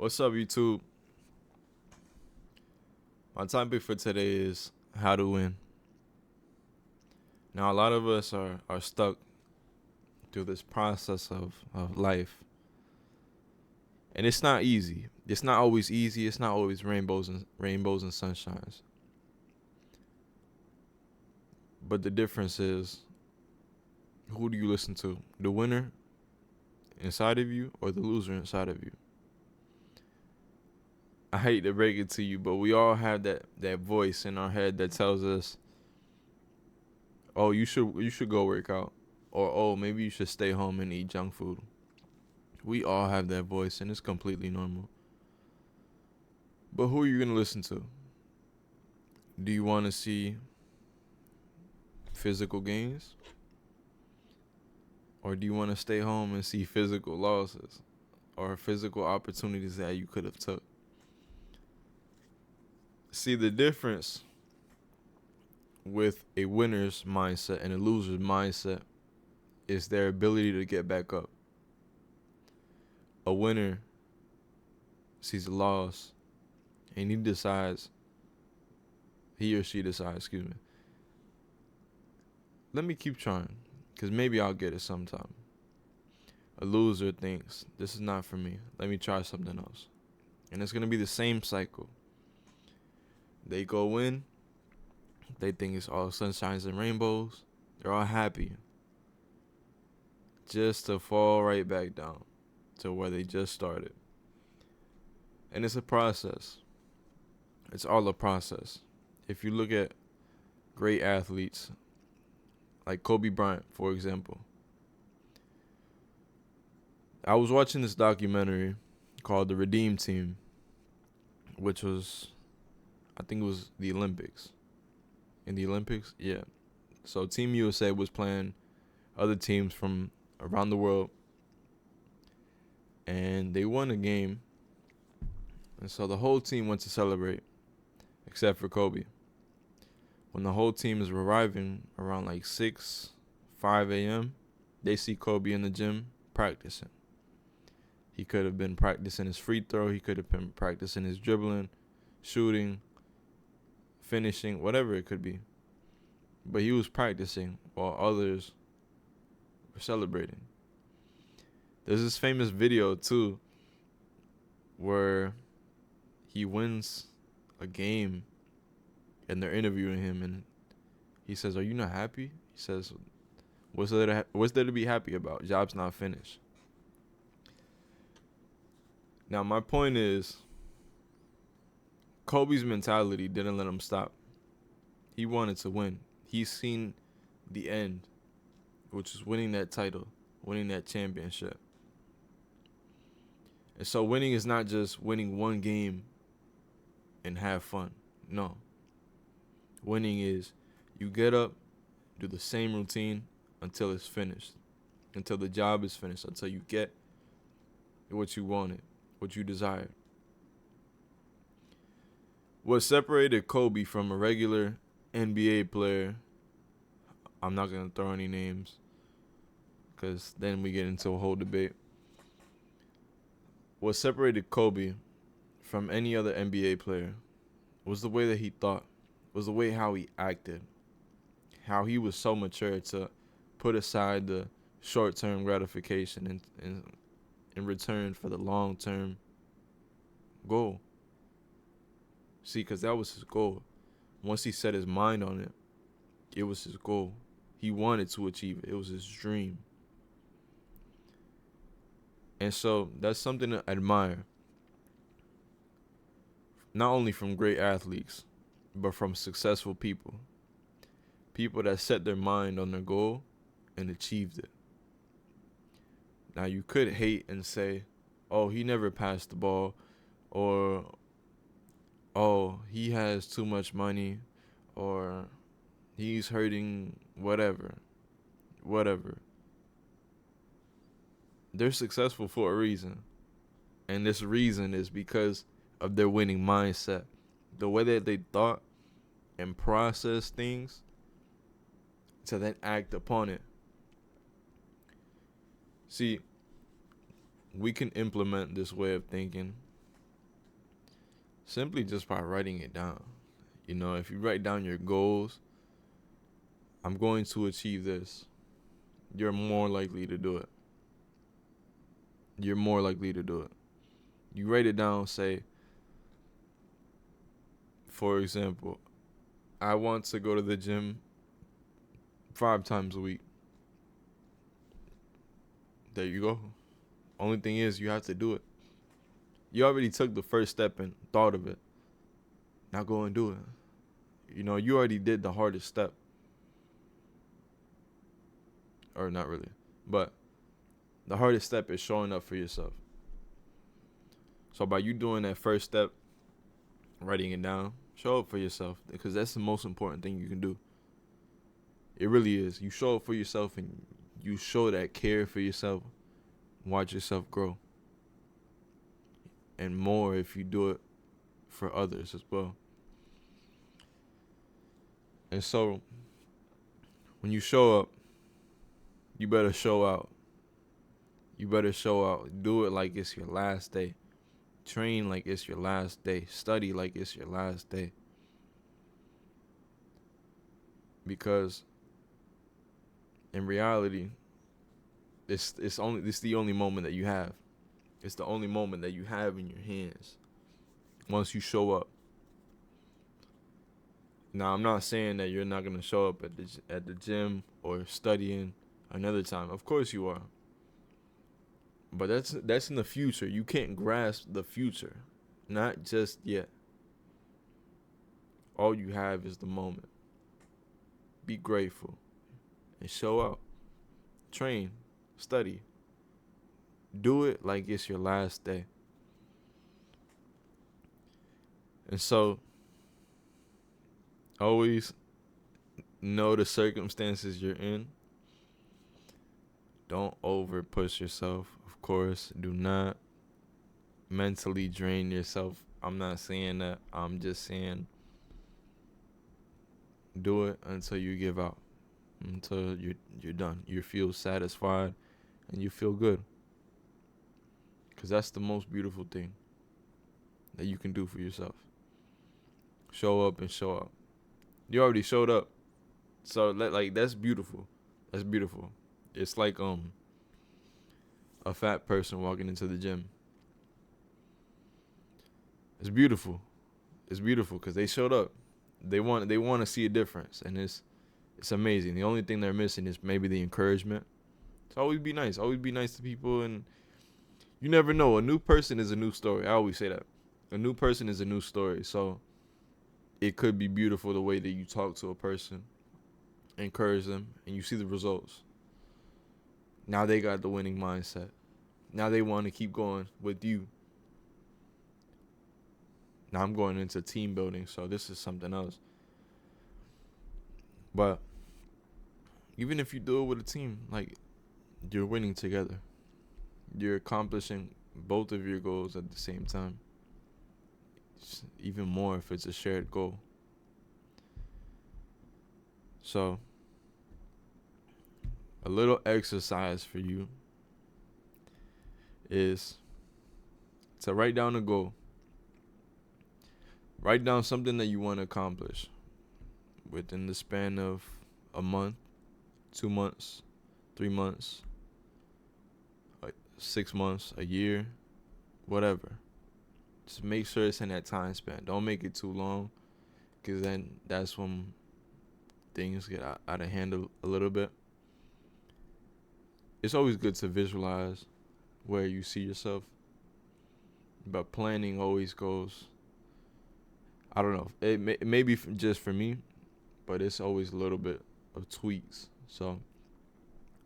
What's up, YouTube? My topic for today is how to win. Now, a lot of us are stuck through this process of life. And it's not easy. It's not always easy. It's not always rainbows and sunshines. But the difference is, who do you listen to? The winner inside of you or the loser inside of you? I hate to break it to you, but we all have that voice in our head that tells us, "Oh, you should go work out," or "Oh, maybe you should stay home and eat junk food." We all have that voice, and it's completely normal. But who are you gonna listen to? Do you want to see physical gains, or do you want to stay home and see physical losses or physical opportunities that you could have took? See, the difference with a winner's mindset and a loser's mindset is their ability to get back up. A winner sees a loss and he or she decides, excuse me, let me keep trying because maybe I'll get it sometime. A loser thinks, this is not for me. Let me try something else. And it's going to be the same cycle. They go in, they think it's all sunshines and rainbows. They're all happy. Just to fall right back down to where they just started. And it's a process. It's all a process. If you look at great athletes, like Kobe Bryant, for example. I was watching this documentary called The Redeem Team, which was, I think it was the Olympics. In the Olympics? Yeah. So Team USA was playing other teams from around the world, and they won a game. And so the whole team went to celebrate, except for Kobe. When the whole team is arriving around like 5 a.m., they see Kobe in the gym practicing. He could have been practicing his free throw. He could have been practicing his dribbling, shooting, finishing, whatever it could be. But he was practicing while others were celebrating. There's this famous video, too, where he wins a game and they're interviewing him, and he says, "Are you not happy?" He says, what's there to be happy about? Job's not finished. Now, my point is, Kobe's mentality didn't let him stop. He wanted to win. He's seen the end, which is winning that title, winning that championship. And so winning is not just winning one game and have fun. No. Winning is you get up, do the same routine until it's finished, until the job is finished, until you get what you wanted, what you desired. What separated Kobe from a regular NBA player, I'm not going to throw any names because then we get into a whole debate. What separated Kobe from any other NBA player was the way that he thought, was the way how he acted, how he was so mature to put aside the short-term gratification in return for the long-term goal. See, because that was his goal. Once he set his mind on it, it was his goal. He wanted to achieve it. It was his dream. And so that's something to admire. Not only from great athletes, but from successful people. People that set their mind on their goal and achieved it. Now, you could hate and say, oh, he never passed the ball, or oh, he has too much money, or he's hurting, whatever. They're successful for a reason. And this reason is because of their winning mindset. The way that they thought and processed things to then act upon it. See, we can implement this way of thinking Simply just by writing it down. You know, if you write down your goals, I'm going to achieve this, you're more likely to do it. You're more likely to do it. You write it down, say, for example, I want to go to the gym 5 times a week. There you go. Only thing is, you have to do it. You already took the first step and thought of it. Now go and do it. You know, you already did the hardest step. Or not really. But the hardest step is showing up for yourself. So by you doing that first step, writing it down, show up for yourself. Because that's the most important thing you can do. It really is. You show up for yourself and you show that care for yourself. Watch yourself grow. And more if you do it for others as well. And so, when you show up, you better show out. You better show out. Do it like it's your last day. Train like it's your last day. Study like it's your last day. Because in reality, it's the only moment that you have. It's the only moment that you have in your hands. Once you show up. Now, I'm not saying that you're not gonna show up at the gym or studying another time. Of course you are. But that's in the future. You can't grasp the future. Not just yet. All you have is the moment. Be grateful and show out. Train, study. Do it like it's your last day. And so, always know the circumstances you're in. Don't over push yourself. Of course, do not mentally drain yourself. I'm not saying that. I'm just saying do it until you give out. Until you're done. You feel satisfied and you feel good. Because that's the most beautiful thing that you can do for yourself. Show up and show out. You already showed up. So that's beautiful. That's beautiful. It's like a fat person walking into the gym. It's beautiful. It's beautiful because they showed up. They want to see a difference, and it's amazing. The only thing they're missing is maybe the encouragement. So always be nice. Always be nice to people, and you never know. A new person is a new story. I always say that. A new person is a new story. So it could be beautiful the way that you talk to a person, encourage them, and you see the results. Now they got the winning mindset. Now they want to keep going with you. Now I'm going into team building, so this is something else. But even if you do it with a team, like, you're winning together. You're accomplishing both of your goals at the same time. It's even more if it's a shared goal. So, a little exercise for you is to write down a goal. Write down something that you want to accomplish within the span of a month, 2 months, 3 months, 6 months, a year, whatever. Just make sure it's in that time span. Don't make it too long, because then that's when things get out of hand a little bit. It's always good to visualize where you see yourself, but planning always goes, I don't know, it may be just for me, but it's always a little bit of tweaks. So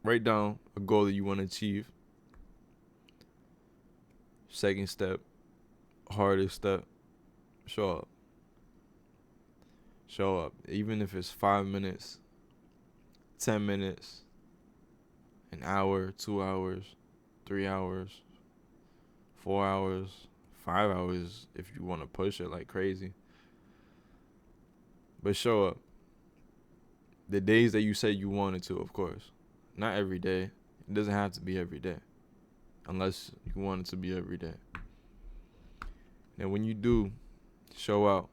write down a goal that you want to achieve. Second step, hardest step, show up. Show up. Even if it's 5 minutes, 10 minutes, an hour, 2 hours, 3 hours, 4 hours, 5 hours if you want to push it like crazy. But show up. The days that you said you wanted to, of course. Not every day. It doesn't have to be every day. Unless you want it to be every day. And when you do, Show out.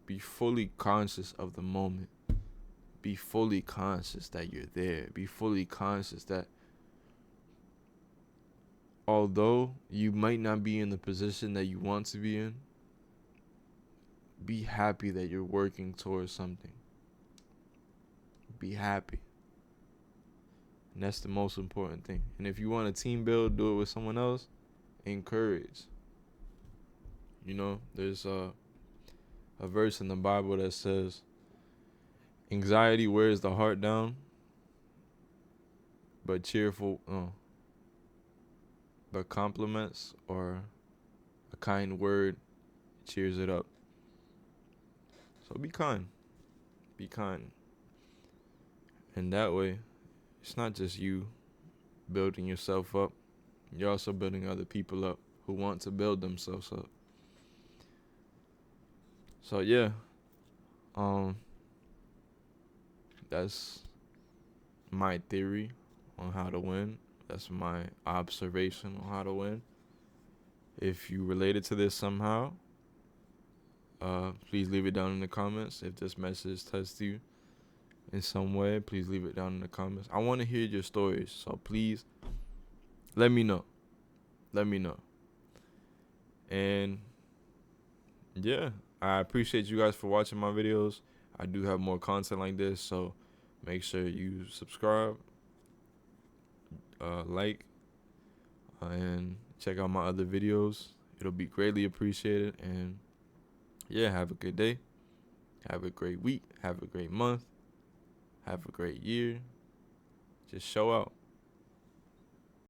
Be fully conscious of the moment. Be fully conscious that you're there. Be fully conscious that although you might not be in the position that you want to be in, be happy that you're working towards something. Be happy. And that's the most important thing. And if you want a team build, do it with someone else. Encourage. You know, there's a verse in the Bible that says, anxiety wears the heart down, but but compliments or a kind word cheers it up. So be kind. Be kind. And that way, it's not just you building yourself up. You're also building other people up who want to build themselves up. So yeah, that's my theory on how to win. That's my observation on how to win. If you related to this somehow, please leave it down in the comments. If this message touched you in some way, please leave it down in the comments. I want to hear your stories, so please let me know. Let me know. And yeah, I appreciate you guys for watching my videos. I do have more content like this, so make sure you subscribe, like, and check out my other videos. It'll be greatly appreciated. And yeah, have a good day. Have a great week. Have a great month. Have a great year. Just show out.